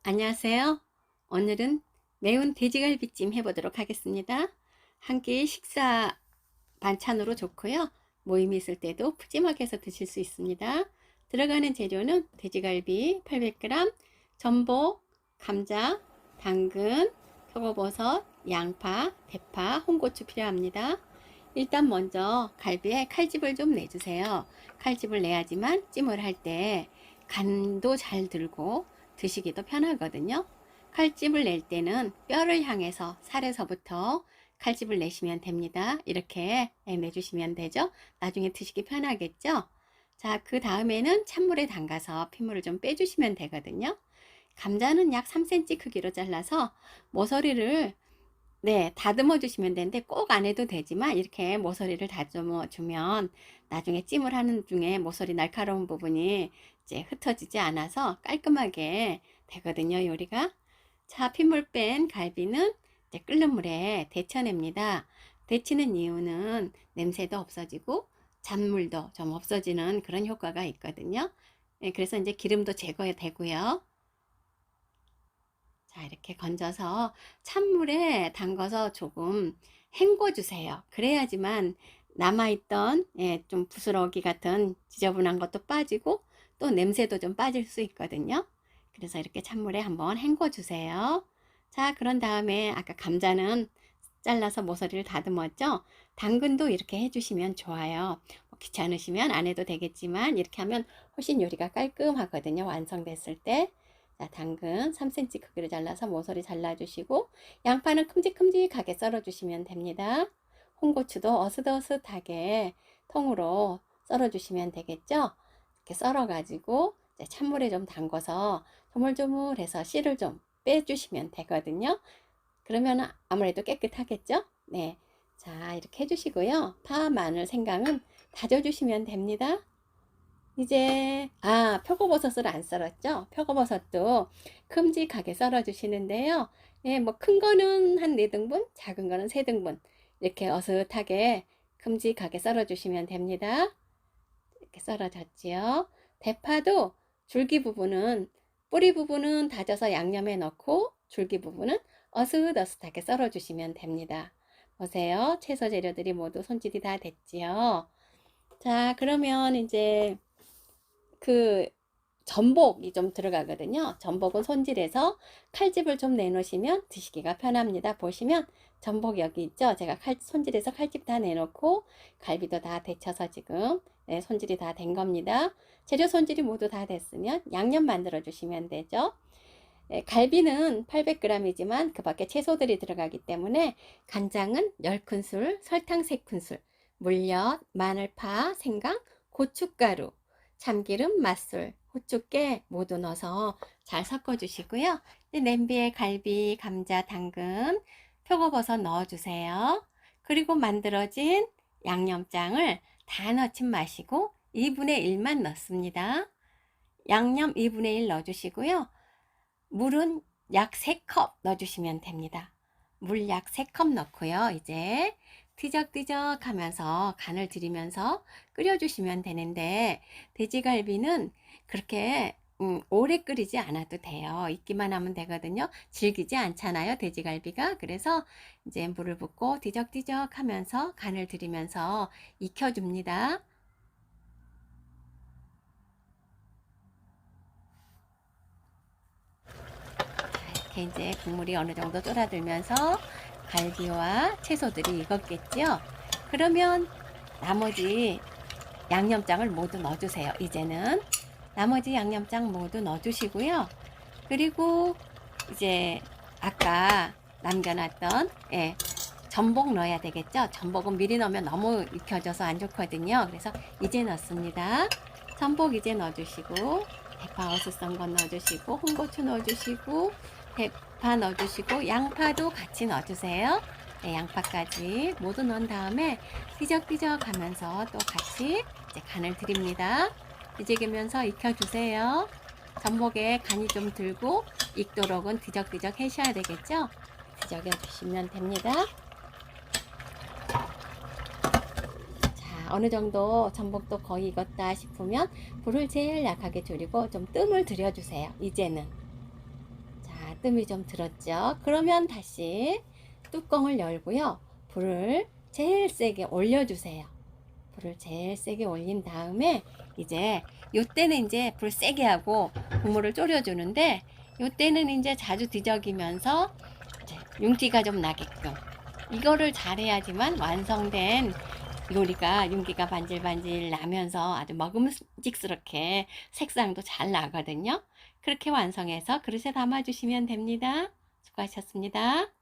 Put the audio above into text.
안녕하세요. 오늘은 매운 돼지갈비찜 해보도록 하겠습니다. 한 끼 식사 반찬으로 좋고요. 모임이 있을 때도 푸짐하게 해서 드실 수 있습니다. 들어가는 재료는 돼지갈비 800g, 전복, 감자, 당근, 표고버섯, 양파, 대파, 홍고추 필요합니다. 일단 먼저 갈비에 칼집을 좀 내주세요. 칼집을 내야지만 찜을 할 때 간도 잘 들고 드시기도 편하거든요. 칼집을 낼 때는 뼈를 향해서 살에서부터 칼집을 내시면 됩니다. 이렇게 내주시면 되죠. 나중에 드시기 편하겠죠. 자, 그 다음에는 찬물에 담가서 핏물을 좀 빼주시면 되거든요. 감자는 약 3cm 크기로 잘라서 모서리를 다듬어 주시면 되는데 꼭 안 해도 되지만 이렇게 모서리를 다듬어 주면 나중에 찜을 하는 중에 모서리 날카로운 부분이 이제 흩어지지 않아서 깔끔하게 되거든요, 요리가. 자, 핏물 뺀 갈비는 이제 끓는 물에 데쳐냅니다. 데치는 이유는 냄새도 없어지고 잔물도 좀 없어지는 그런 효과가 있거든요. 그래서 이제 기름도 제거되고요. 자, 이렇게 건져서 찬물에 담가서 조금 헹궈 주세요. 그래야지만 남아있던 좀 부스러기 같은 지저분한 것도 빠지고 또 냄새도 좀 빠질 수 있거든요. 그래서 이렇게 찬물에 한번 헹궈 주세요. 자, 그런 다음에 아까 감자는 잘라서 모서리를 다듬었죠. 당근도 이렇게 해주시면 좋아요. 뭐 귀찮으시면 안 해도 되겠지만 이렇게 하면 훨씬 요리가 깔끔하거든요, 완성됐을 때. 자, 당근 3cm 크기로 잘라서 모서리 잘라주시고 양파는 큼직큼직하게 썰어주시면 됩니다. 홍고추도 어슷어슷하게 통으로 썰어주시면 되겠죠. 이렇게 썰어가지고 찬물에 좀 담궈서 조물조물해서 씨를 좀 빼주시면 되거든요. 그러면 아무래도 깨끗하겠죠. 네, 자, 이렇게 해주시고요. 파, 마늘, 생강은 다져주시면 됩니다. 이제 표고버섯을 안 썰었죠. 표고버섯도 큼직하게 썰어 주시는데요. 뭐 큰 거는 한 4등분, 작은 거는 3등분 이렇게 어슷하게 큼직하게 썰어 주시면 됩니다. 이렇게 썰어졌지요. 대파도 줄기 부분은 뿌리 부분은 다져서 양념에 넣고 줄기 부분은 어슷어슷하게 썰어 주시면 됩니다. 보세요. 채소 재료들이 모두 손질이 다 됐지요. 자, 그러면 이제 그 전복이 좀 들어가거든요. 전복은 손질해서 칼집을 좀 내놓으시면 드시기가 편합니다. 보시면 전복 여기 있죠. 제가 손질해서 칼집 다 내놓고 갈비도 다 데쳐서 지금 손질이 다 된 겁니다. 재료 손질이 모두 다 됐으면 양념 만들어 주시면 되죠. 갈비는 800g이지만 그 밖에 채소들이 들어가기 때문에 간장은 10큰술, 설탕 3큰술, 물엿, 마늘파, 생강, 고춧가루, 참기름, 맛술, 후춧깨 모두 넣어서 잘 섞어 주시고요. 냄비에 갈비, 감자, 당근, 표고버섯 넣어 주세요. 그리고 만들어진 양념장을 다 넣지 마시고 2분의 1만 넣습니다. 양념 2분의 1 넣어 주시고요. 물은 약 3컵 넣어주시면 됩니다. 물 약 3컵 넣고요. 이제 뒤적뒤적 하면서 간을 들이면서 끓여주시면 되는데 돼지갈비는 그렇게 오래 끓이지 않아도 돼요. 익기만 하면 되거든요. 질기지 않잖아요, 돼지갈비가. 그래서 이제 물을 붓고 뒤적뒤적 하면서 간을 들이면서 익혀줍니다. 이렇게 이제 국물이 어느 정도 쫄아들면서 갈비와 채소들이 익었겠죠. 그러면 나머지 양념장을 모두 넣어주세요. 이제는 나머지 양념장 모두 넣어주시고요. 그리고 이제 아까 남겨놨던 전복 넣어야 되겠죠. 전복은 미리 넣으면 너무 익혀져서 안 좋거든요. 그래서 이제 넣습니다. 전복 이제 넣어주시고 대파 어슷 건 넣어주시고 홍고추 넣어주시고 대파 넣어주시고 양파도 같이 넣어주세요. 양파까지 모두 넣은 다음에 뒤적뒤적 하면서 또 같이 이제 간을 드립니다. 뒤적이면서 익혀주세요. 전복에 간이 좀 들고 익도록은 뒤적뒤적 해셔야 되겠죠. 뒤적여 주시면 됩니다. 자, 어느 정도 전복도 거의 익었다 싶으면 불을 제일 약하게 줄이고 좀 뜸을 들여주세요. 이제는 뜸이 좀 들었죠. 그러면 다시 뚜껑을 열고요. 불을 제일 세게 올려주세요. 불을 제일 세게 올린 다음에 이제 요때는 이제 불 세게 하고 국물을 졸여주는데 요때는 이제 자주 뒤적이면서 이제 윤기가 좀 나게끔 이거를 잘해야지만 완성된 요리가 윤기가 반질반질 나면서 아주 먹음직스럽게 색상도 잘 나거든요. 그렇게 완성해서 그릇에 담아주시면 됩니다. 수고하셨습니다.